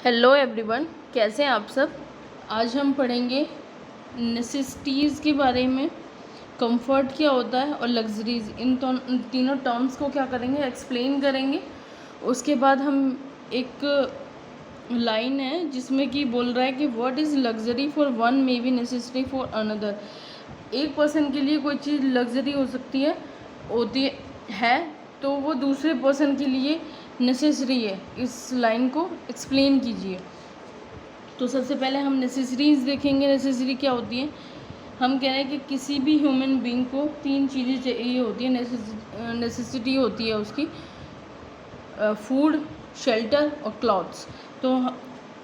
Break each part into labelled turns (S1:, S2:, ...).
S1: Hello everyone, कैसे हैं आप सब। आज हम पढ़ेंगे नेसेसिटीज़ के बारे में। कंफर्ट क्या होता है और लग्जरीज, इन तीनों टर्म्स को क्या करेंगे, एक्सप्लेन करेंगे। उसके बाद हम एक लाइन है जिसमें कि बोल रहा है कि what is luxury for one may be necessary for another. एक पर्सन के लिए कोई चीज़ लग्जरी हो सकती है तो वो दूसरे पर्सन के लिए नेसेसरी है। इस लाइन को एक्सप्लेन कीजिए। तो सबसे पहले हम नेसेसरीज देखेंगे। नेसेसरी क्या होती है। हम कह रहे हैं कि किसी भी ह्यूमन बीइंग को तीन चीज़ें चाहिए होती है, नेसेसिटी होती है उसकी, फूड, शेल्टर और क्लॉथ्स। तो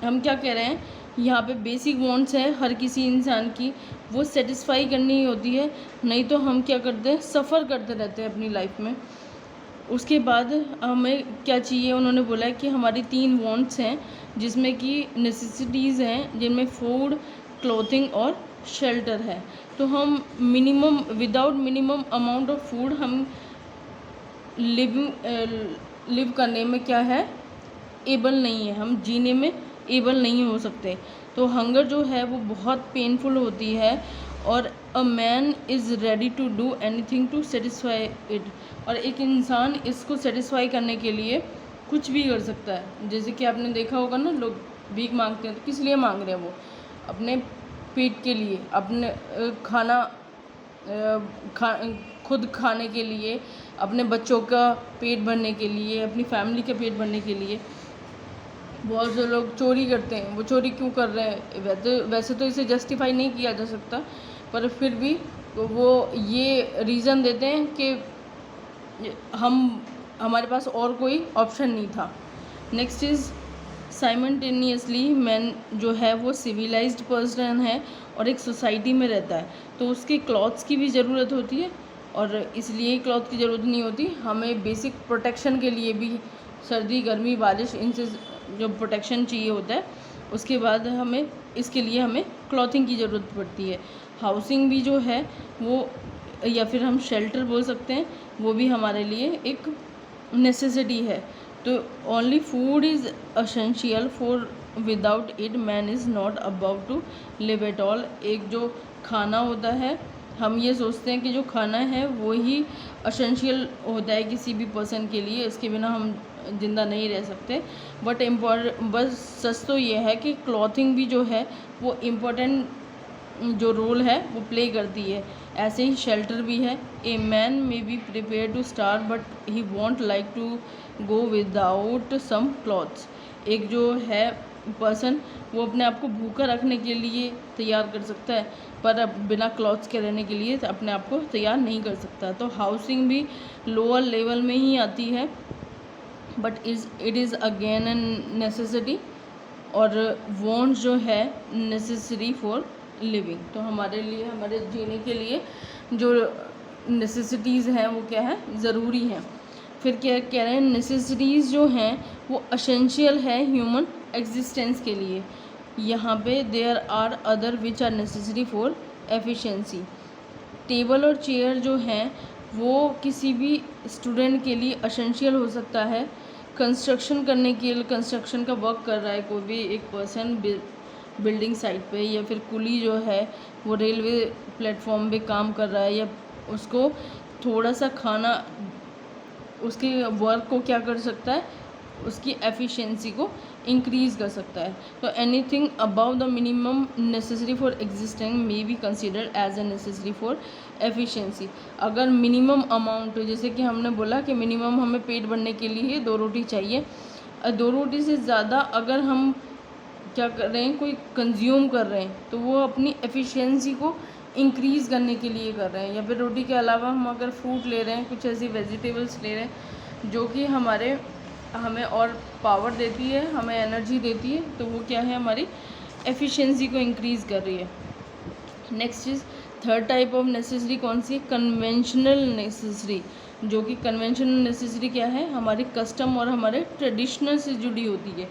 S1: हम क्या कह रहे हैं, यहाँ पे बेसिक वांट्स है हर किसी इंसान की, वो सेटिस्फाई करनी होती है, नहीं तो हम क्या करते हैं, सफ़र करते रहते हैं अपनी लाइफ में। उसके बाद हमें क्या चाहिए, उन्होंने बोला है कि हमारी तीन वांट्स हैं जिसमें कि नेसेसिटीज़ हैं, जिनमें फूड, क्लोथिंग और शेल्टर है। तो हम without minimum amount of food हम लिव करने में क्या है, एबल नहीं है, हम जीने में एबल नहीं हो सकते। तो हंगर जो है वो बहुत पेनफुल होती है और a man is ready to do anything to satisfy it. और एक इंसान इसको सेटिस्फाई करने के लिए कुछ भी कर सकता है। जैसे कि आपने देखा होगा ना, लोग भीख मांगते हैं तो किस लिए मांग रहे हैं, वो अपने पेट के लिए, अपने खुद खाने के लिए, अपने बच्चों का पेट भरने के लिए, अपनी फैमिली का पेट भरने के लिए। बहुत से लोग चोरी करते हैं, वो चोरी क्यों कर रहे हैं, वैसे तो इसे जस्टिफाई नहीं किया जा सकता, पर फिर भी वो ये रीज़न देते हैं कि हमारे पास और कोई ऑप्शन नहीं था। नेक्स्ट इज़ साइमल्टेनियसली मैन जो है वो सिविलाइज्ड पर्सन है और एक सोसाइटी में रहता है, तो उसके क्लॉथ्स की भी ज़रूरत होती है। और इसलिए क्लॉथ की ज़रूरत नहीं होती, हमें बेसिक प्रोटेक्शन के लिए भी, सर्दी, गर्मी, बारिश, इनसे जो प्रोटेक्शन चाहिए होता है, उसके बाद इसके लिए हमें क्लॉथिंग की ज़रूरत पड़ती है। हाउसिंग भी जो है वो, या फिर हम शेल्टर बोल सकते हैं, वो भी हमारे लिए एक नेसेसिटी है। तो only food is essential for, without it man is not about to live at all. एक जो खाना होता है, हम ये सोचते हैं कि जो खाना है वो ही एसेंशियल होता है किसी भी पर्सन के लिए, इसके बिना हम ज़िंदा नहीं रह सकते। बस सच तो ये है कि क्लॉथिंग भी जो है वो इम्पोर्टेंट जो रोल है वो प्ले करती है। ऐसे ही शेल्टर भी है। A man may be prepare to starve but he won't like to go without some clothes. एक जो है पर्सन, वो अपने आप को भूखा रखने के लिए तैयार कर सकता है, पर अब बिना क्लॉथ्स के रहने के लिए अपने आप को तैयार नहीं कर सकता। तो हाउसिंग भी लोअर लेवल में ही आती है, but it is again an necessity. और वॉन्ट जो है नेसेसरी फॉर लिविंग। तो हमारे लिए, हमारे जीने के लिए जो नेसेसिटीज़ हैं वो क्या है, ज़रूरी हैं। फिर क्या कह रहे हैं, नेसेसिटीज़ जो हैं वो एसेंशियल है ह्यूमन एग्जिस्टेंस के लिए। यहाँ पे there are other which are necessary for efficiency. Table और चेयर जो हैं वो किसी भी स्टूडेंट के लिए एसेंशियल हो सकता है। कंस्ट्रक्शन करने के लिए, कंस्ट्रक्शन का वर्क कर रहा है कोई भी एक पर्सन बिल्डिंग साइट पे, या फिर कुली जो है वो रेलवे प्लेटफॉर्म पे काम कर रहा है, या उसको थोड़ा सा खाना उसके वर्क को क्या कर सकता है, उसकी एफिशिएंसी को इंक्रीज़ कर सकता है। तो anything above the minimum necessary for existing may be considered as a necessary for efficiency. अगर मिनिमम अमाउंट, जैसे कि हमने बोला कि मिनिमम हमें पेट भरने के लिए 2 रोटी चाहिए, 2 रोटी से ज़्यादा अगर हम क्या कर रहे हैं, कोई कंज्यूम कर रहे हैं, तो वो अपनी एफिशिएंसी को इंक्रीज़ करने के लिए कर रहे हैं। या फिर रोटी के अलावा हम अगर फ्रूट ले रहे हैं, कुछ ऐसी वेजिटेबल्स ले रहे हैं जो कि हमें और पावर देती है, हमें एनर्जी देती है, तो वो क्या है, हमारी एफिशिएंसी को इंक्रीज़ कर रही है। Next is third type of necessary कौन सी है, कन्वेंशनल नेसेसरी। जो कि कन्वेंशनल नेसेसरी क्या है, हमारे कस्टम और हमारे ट्रेडिशनल से जुड़ी होती है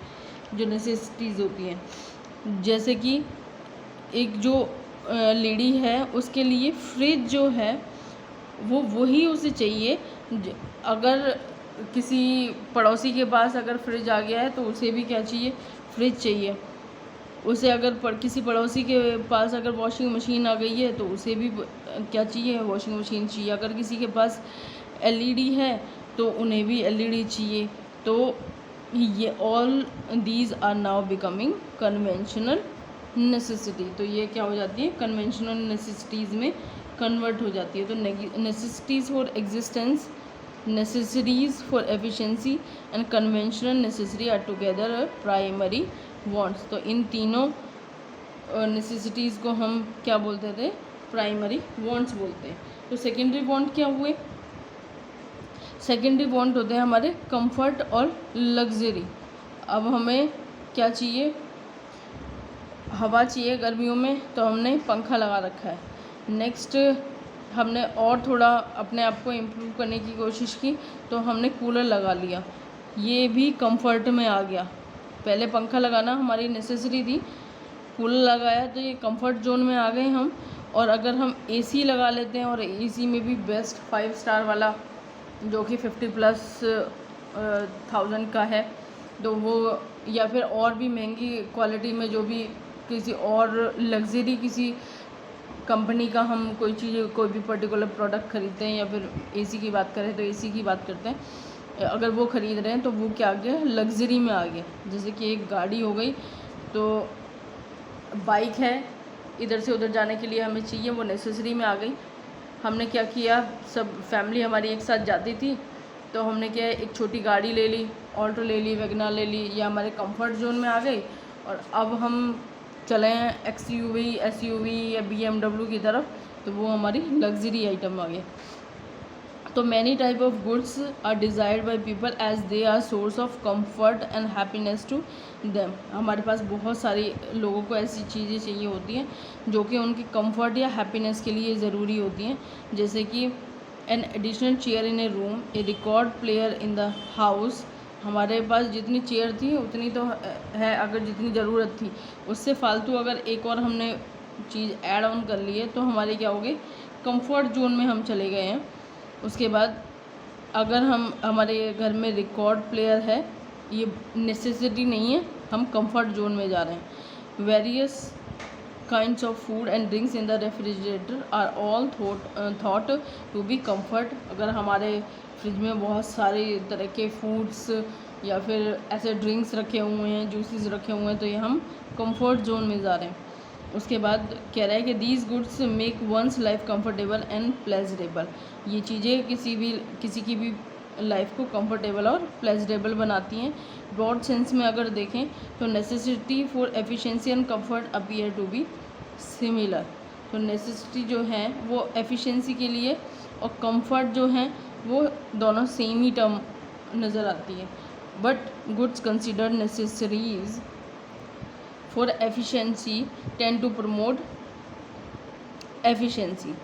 S1: जो नेसेसिटीज़ होती हैं। जैसे कि एक जो लेडी है उसके लिए फ्रिज जो है वो वही उसे चाहिए। अगर किसी पड़ोसी के पास अगर फ्रिज आ गया है तो उसे भी क्या चाहिए, फ्रिज चाहिए, उसे अगर किसी पड़ोसी के पास अगर वॉशिंग मशीन आ गई है तो उसे भी क्या चाहिए, वॉशिंग मशीन चाहिए। अगर किसी के पास एलईडी है तो उन्हें भी एलईडी चाहिए। तो ये all these are now becoming conventional necessity. तो ये क्या हो जाती है, कन्वेंशनल नेसेसिटीज़ में कन्वर्ट हो जाती है। तो necessities for existence, necessities for efficiency and conventional necessity are together a primary wants। तो इन तीनों नेसेसिटीज़ को हम क्या बोलते थे, प्राइमरी वांट्स बोलते हैं। तो सेकेंडरी वांट क्या हुए, सेकेंडरी वांट होते हैं हमारे कंफर्ट और लग्जरी। अब हमें क्या चाहिए, हवा चाहिए गर्मियों में, तो हमने पंखा लगा रखा है। नेक्स्ट हमने और थोड़ा अपने आप को इम्प्रूव करने की कोशिश की तो हमने कूलर लगा लिया, ये भी कंफर्ट में आ गया। पहले पंखा लगाना हमारी नेसेसरी थी, कूलर लगाया तो ये कंफर्ट जोन में आ गए हम। और अगर हम एसी लगा लेते हैं, और एसी में भी बेस्ट 5 स्टार वाला जो कि 50+ का है, तो वो, या फिर और भी महंगी क्वालिटी में जो भी किसी और लग्जरी किसी कंपनी का हम कोई चीज़, कोई भी पर्टिकुलर प्रोडक्ट खरीदते हैं, या फिर एसी की बात करें तो एसी की बात करते हैं, अगर वो ख़रीद रहे हैं तो वो क्या आ गया, लग्जरी में आ गया। जैसे कि एक गाड़ी हो गई, तो बाइक है, इधर से उधर जाने के लिए हमें चाहिए, वो नेसेसरी में आ गई। हमने क्या किया, सब फैमिली हमारी एक साथ जाती थी तो हमने क्या, एक छोटी गाड़ी ले ली, ऑल्टो ले ली, वैगनर ले ली, या हमारे कंफर्ट जोन में आ गई। और अब हम चले हैं एक्सयूवी, एसयूवी या BMW की तरफ, तो वो हमारी लग्जरी आइटम आ गए। तो many type of goods are desired by people as they are source of comfort and happiness to them. हमारे पास बहुत सारे लोगों को ऐसी चीज़ें चाहिए होती हैं जो कि उनकी कंफर्ट या हैप्पीनेस के लिए ज़रूरी होती हैं। जैसे कि an additional chair in A room, A record player in the house. हमारे पास जितनी चेयर थी उतनी तो है, अगर जितनी ज़रूरत थी उससे फालतू अगर एक और हमने चीज़ ऐड ऑन कर ली है तो हमारे क्या हो गए, कंफर्ट जोन में हम चले गए हैं। उसके बाद अगर हमारे घर में रिकॉर्ड प्लेयर है, ये नेसेसिटी नहीं है, हम कंफर्ट जोन में जा रहे हैं। Various kinds of food and drinks in the refrigerator are all thought to be comfort. अगर हमारे फ्रिज में बहुत सारे तरह के फूड्स या फिर ऐसे ड्रिंक्स रखे हुए हैं, जूसेस रखे हुए हैं, तो ये हम कंफर्ट जोन में जा रहे हैं। उसके बाद कह रहा है कि these goods make one's life comfortable and pleasurable. ये चीज़ें किसी की भी लाइफ को कंफर्टेबल और प्लेजरेबल बनाती हैं। ब्रॉड सेंस में अगर देखें तो necessity for efficiency and comfort appear to be similar. तो नेसेसिटी जो है वो एफिशिएंसी के लिए, और कंफर्ट जो है वो दोनों सेम ही टर्म नज़र आती है। But goods considered necessaries for efficiency tend to promote efficiency.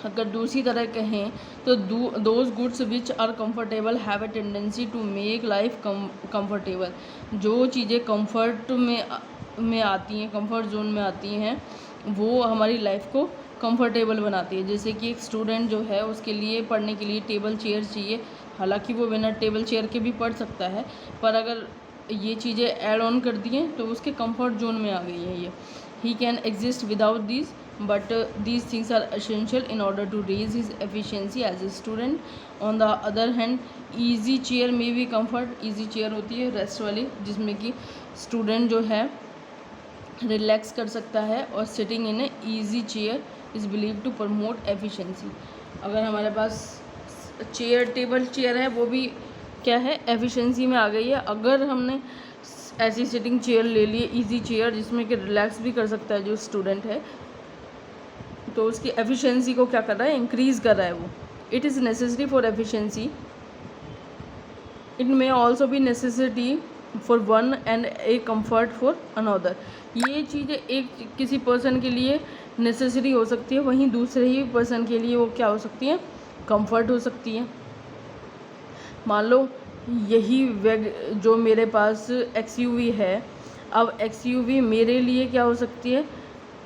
S1: अगर दूसरी तरह कहें तो those goods which are comfortable have a tendency to make life comfortable. जो चीज़ें कंफर्ट में आती हैं, कंफर्ट जोन में आती हैं, वो हमारी लाइफ को कंफर्टेबल बनाती है। जैसे कि एक स्टूडेंट जो है उसके लिए पढ़ने के लिए टेबल चेयर चाहिए, हालांकि वो बिना टेबल चेयर के भी पढ़ सकता है, पर अगर ये चीज़ें ऐड ऑन कर दी हैं तो उसके कंफर्ट जोन में आ गई है ये। He can exist without this, but these things are essential in order to raise his efficiency as a student. On the other hand, easy chair may be comfort. easy chair होती है rest वाली, जिसमें कि student जो है relax कर सकता है, और sitting in a easy chair is believe to promote efficiency. अगर हमारे पास चेयर, टेबल चेयर है, वो भी क्या है, एफिशिएंसी में आ गई है। अगर हमने ऐसी सिटिंग चेयर ले ली, इजी चेयर, जिसमें कि रिलैक्स भी कर सकता है जो स्टूडेंट है, तो उसकी एफिशिएंसी को क्या कर रहा है, इंक्रीज़ कर रहा है वो। It is necessary for efficiency, it may also be necessity for one and a comfort for another. ये चीज़ें एक किसी पर्सन के लिए नेसेसरी हो सकती है, वहीं दूसरे ही पर्सन के लिए वो क्या हो सकती है, कंफर्ट हो सकती है। मान लो यही जो मेरे पास एक्सयूवी है, अब एक्सयूवी मेरे लिए क्या हो सकती है,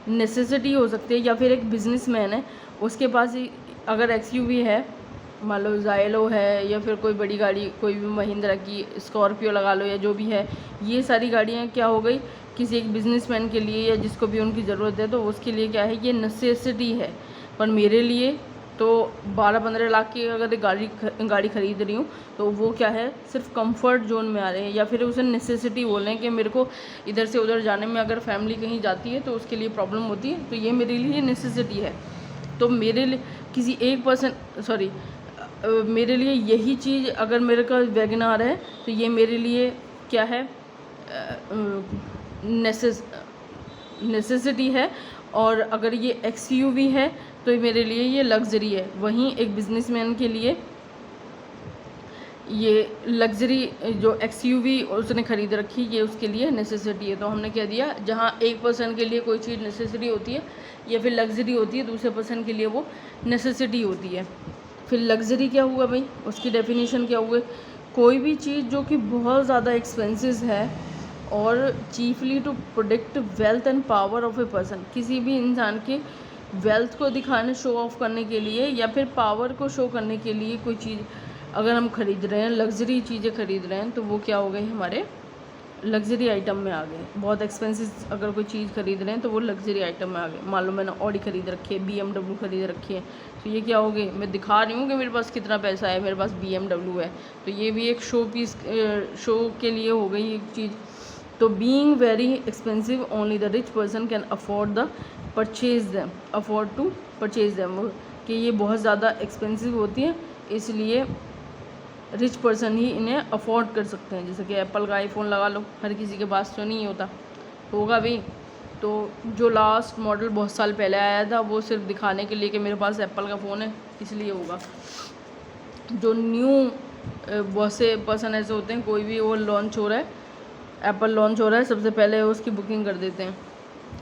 S1: नेसेसिटी हो सकती है। या फिर एक बिजनेसमैन है, उसके पास अगर एक्सयूवी है मान लो ज़ायलो है या फिर कोई बड़ी गाड़ी, कोई भी महिंद्रा की स्कॉर्पियो लगा लो या जो भी है, ये सारी गाड़ियाँ क्या हो गई किसी एक बिजनेसमैन के लिए या जिसको भी उनकी ज़रूरत है तो उसके लिए क्या है, ये नेसेसिटी है। पर मेरे लिए तो 12-15 लाख की अगर एक गाड़ी खरीद रही हूँ तो वो क्या है, सिर्फ कंफर्ट जोन में आ रहे हैं, या फिर उसे नेसेसिटी बोल रहे हैं कि मेरे को इधर से उधर जाने में अगर फैमिली कहीं जाती है तो उसके लिए प्रॉब्लम होती है, तो ये मेरे लिए नेसेसिटी है। तो मेरे लिए किसी एक मेरे लिए यही चीज़, अगर मेरे का वैगनआर है तो ये मेरे लिए क्या है, नेसेसिटी है। और अगर ये XUV है तो मेरे लिए ये लग्जरी है। वहीं एक बिजनेसमैन के लिए ये लग्जरी जो XUV उसने ख़रीद रखी, ये उसके लिए नेसेसिटी है। तो हमने क्या दिया, जहाँ एक पर्सन के लिए कोई चीज़ नेसेसिटी होती है या फिर लग्जरी होती है, दूसरे पर्सन के लिए वो नेसेसिटी होती है। फिर लग्जरी क्या हुआ भाई, उसकी डेफिनेशन क्या हुई, कोई भी चीज़ जो कि बहुत ज़्यादा एक्सपेंसिव है और chiefly to protect wealth and power of a person, किसी भी इंसान के वेल्थ को दिखाने, शो ऑफ करने के लिए या फिर पावर को शो करने के लिए कोई चीज़ अगर हम खरीद रहे हैं, लग्जरी चीज़ें खरीद रहे हैं, तो वो क्या हो गए, हमारे लग्जरी आइटम में आ गए। बहुत एक्सपेंसिव अगर कोई चीज़ खरीद रहे हैं तो वो लग्जरी आइटम में आ गए। मान लो मैंने ऑडी खरीद रखी है, BMW खरीद रखी है, तो ये क्या हो गई, मैं दिखा रही हूँ कि मेरे पास कितना पैसा है, मेरे पास BMW है, तो ये भी एक शो पीस, शो के लिए हो गई एक चीज़। तो being very expensive only the rich person can afford to purchase them, कि ये बहुत ज़्यादा एक्सपेंसिव होती है, इसलिए रिच पर्सन ही इन्हें अफोर्ड कर सकते हैं। जैसे कि एप्पल का आईफोन लगा लो, हर किसी के पास तो नहीं होगा भी। तो जो लास्ट मॉडल बहुत साल पहले आया था वो सिर्फ दिखाने के लिए कि मेरे पास एप्पल का फ़ोन है, इसलिए होगा। जो न्यू बहुत से पर्सन ऐसे होते हैं, कोई भी वो लॉन्च हो रहा है, एप्पल लॉन्च हो रहा है, सबसे पहले उसकी बुकिंग कर देते हैं,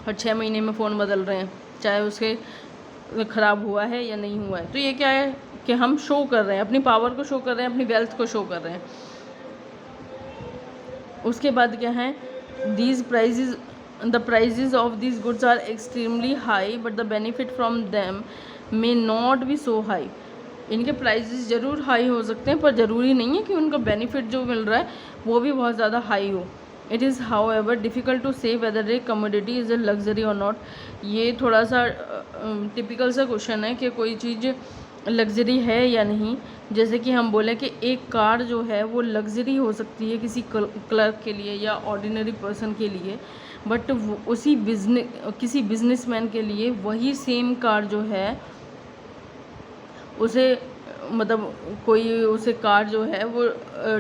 S1: हर 6 महीने में फ़ोन बदल रहे हैं, चाहे उसके ख़राब हुआ है या नहीं हुआ है। तो ये क्या है कि हम शो कर रहे हैं, अपनी पावर को शो कर रहे हैं, अपनी वेल्थ को शो कर रहे हैं। उसके बाद क्या है, the prices of this goods are extremely high but the benefit from them may not be so high. इनके प्राइजेज ज़रूर हाई हो सकते हैं पर ज़रूरी नहीं है कि उनका बेनिफिट जो मिल रहा है वो भी बहुत ज़्यादा हाई हो। It is however difficult to say whether a commodity is a luxury or not. ये थोड़ा सा टिपिकल सा क्वेश्चन है कि कोई चीज़ लग्जरी है या नहीं। जैसे कि हम बोलें कि एक कार जो है वो लग्जरी हो सकती है किसी क्लर्क के लिए या ऑर्डिनरी पर्सन के लिए, बट किसी बिजनेसमैन के लिए वही सेम कार जो है उसे मतलब कोई उसे कार जो है वो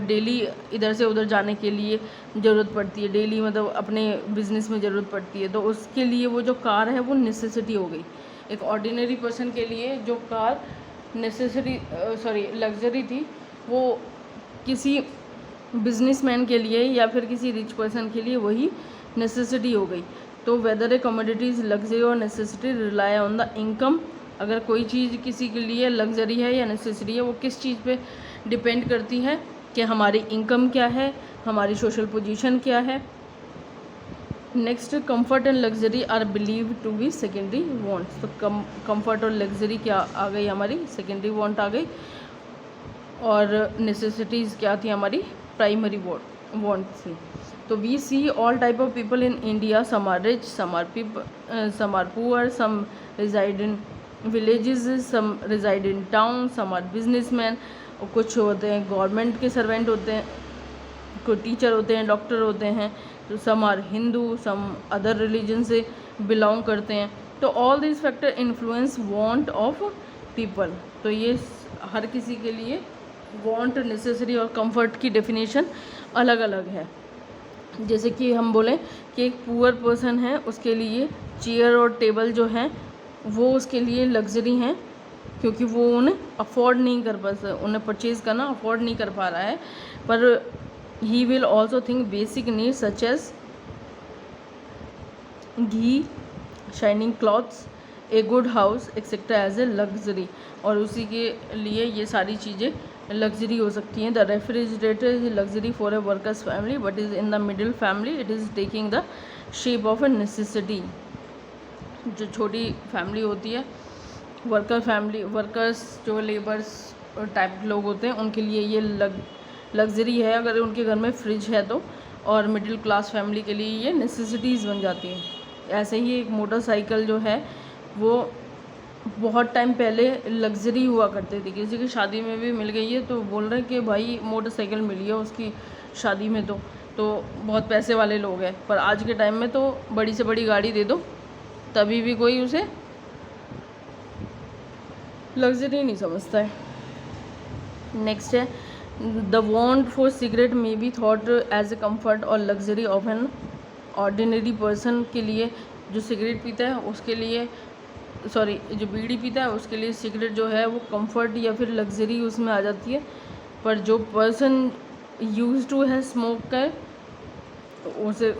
S1: डेली इधर से उधर जाने के लिए ज़रूरत पड़ती है, डेली मतलब अपने बिज़नेस में ज़रूरत पड़ती है, तो उसके लिए वो जो कार है वो नेसेसिटी हो गई। एक ऑर्डिनरी पर्सन के लिए जो कार लग्जरी थी वो किसी बिजनेसमैन के लिए या फिर किसी रिच पर्सन के लिए वही नेसेसिटी हो गई। तो वेदर ए कमोडिटीज़ लग्जरी और necessity rely on the income. अगर कोई चीज़ किसी के लिए लग्जरी है या नेसेसिटी है वो किस चीज़ पे डिपेंड करती है कि हमारी इनकम क्या है, हमारी सोशल पोजीशन क्या है। Next, comfort and luxury are believe to be secondary wants. तो कंफर्ट और लग्जरी क्या आ गई, हमारी सेकेंडरी वांट आ गई, और नेसेसिटीज़ क्या थी, हमारी प्राइमरी वांट थी। तो we see all type of people in India, some are rich, some are poor, some reside in villages, some reside in town, some are businessman, और कुछ होते हैं गवर्नमेंट के सर्वेंट होते हैं, कोई टीचर होते हैं, डॉक्टर होते हैं, तो some are Hindu, some other religion से बिलोंग करते हैं। तो all this factor influence want of people. तो ये हर किसी के लिए वांट, नेसेसरी और कंफर्ट की डेफिनेशन अलग अलग है। जैसे कि हम बोलें कि एक पुअर पर्सन है, उसके लिए चेयर और टेबल जो हैं वो उसके लिए लग्जरी हैं क्योंकि वो उन्हें अफोर्ड नहीं कर पा, उन्हें परचेज़ करना अफोर्ड नहीं कर पा रहा है। पर he will also think basic needs such as ghee, shining clothes, a good house etc as a luxury, और उसी के लिए ये सारी चीज़ें लग्जरी हो सकती हैं। The refrigerator is luxury for a workers family but is in the middle family it is taking the shape of A necessity. जो छोटी फैमिली होती है, वर्कर्स जो लेबर्स टाइप लोग होते हैं उनके लिए ये लग्जरी है, अगर उनके घर में फ्रिज है तो, और मिडिल क्लास फैमिली के लिए ये नेसेसिटीज़ बन जाती हैं। ऐसे ही एक मोटरसाइकिल जो है वो बहुत टाइम पहले लग्जरी हुआ करती थी, किसी की शादी में भी मिल गई है तो बोल रहे हैं कि भाई मोटरसाइकिल मिली है उसकी शादी में, तो बहुत पैसे वाले लोग हैं। पर आज के टाइम में तो बड़ी से बड़ी गाड़ी दे दो तभी भी कोई उसे लग्जरी नहीं समझता है। नेक्स्ट है the want for cigarette may be thought as a comfort or luxury of an ordinary person. के लिए जो सिगरेट पीता है उसके लिए, जो बीड़ी पीता है उसके लिए सिगरेट जो है वो कंफर्ट या फिर लग्जरी उसमें आ जाती है। पर जो पर्सन यूज टू है स्मोक का,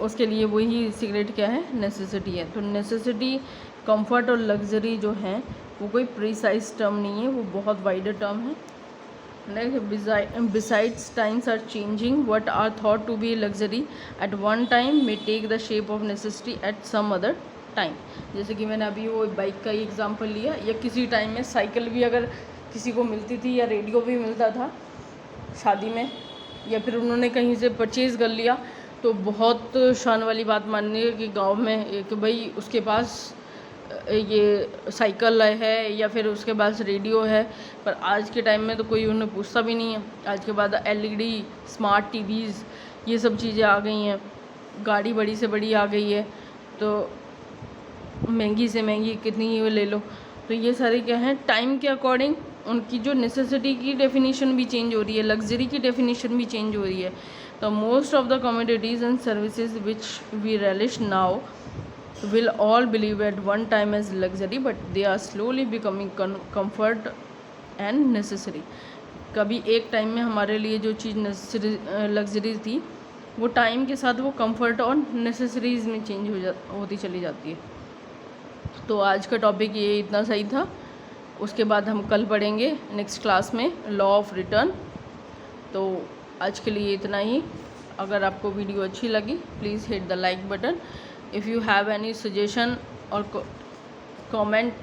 S1: उसके लिए वही सिगरेट क्या है, नेसेसिटी है। तो नेसेसिटी, कंफर्ट और लग्जरी जो है वो कोई प्रिसाइज टर्म नहीं है, वो बहुत वाइडर टर्म है। Next, besides times are changing, what are thought to be luxury at one time may take the shape of necessity at some other time. जैसे कि मैंने अभी वो बाइक का ही एग्जांपल लिया, या किसी टाइम में साइकिल भी अगर किसी को मिलती थी या रेडियो भी मिलता था शादी में, या फिर उन्होंने कहीं से परचेज़ कर लिया तो बहुत शान वाली बात माननी है कि गांव में कि भाई उसके पास ये साइकिल है या फिर उसके पास रेडियो है। पर आज के टाइम में तो कोई उन्हें पूछता भी नहीं है। आज के बाद एलईडी, स्मार्ट टीवीज़, ये सब चीज़ें आ गई हैं, गाड़ी बड़ी से बड़ी आ गई है, तो महंगी से महंगी कितनी ही ले लो। तो ये सारे क्या हैं, टाइम के अकॉर्डिंग उनकी जो नेसेसिटी की डेफिनेशन भी चेंज हो रही है, लग्जरी की डेफिनेशन भी चेंज हो रही है। तो most of the commodities and services which we relish now will all believe at one time as luxury, but they are slowly becoming comfort and necessary। कभी एक टाइम में हमारे लिए जो चीज़ लग्जरी थी वो टाइम के साथ वो कंफर्ट और नेसेसरीज में चेंज होती चली जाती है। तो आज का टॉपिक ये इतना सही था। उसके बाद हम कल पढ़ेंगे नेक्स्ट क्लास में लॉ ऑफ रिटर्न। तो आज के लिए इतना ही। अगर आपको वीडियो अच्छी लगी please hit the like button. If you have any suggestion or comment,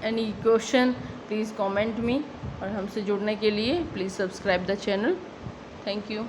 S1: any question, please comment me. और हमसे जुड़ने के लिए please subscribe the channel. Thank you.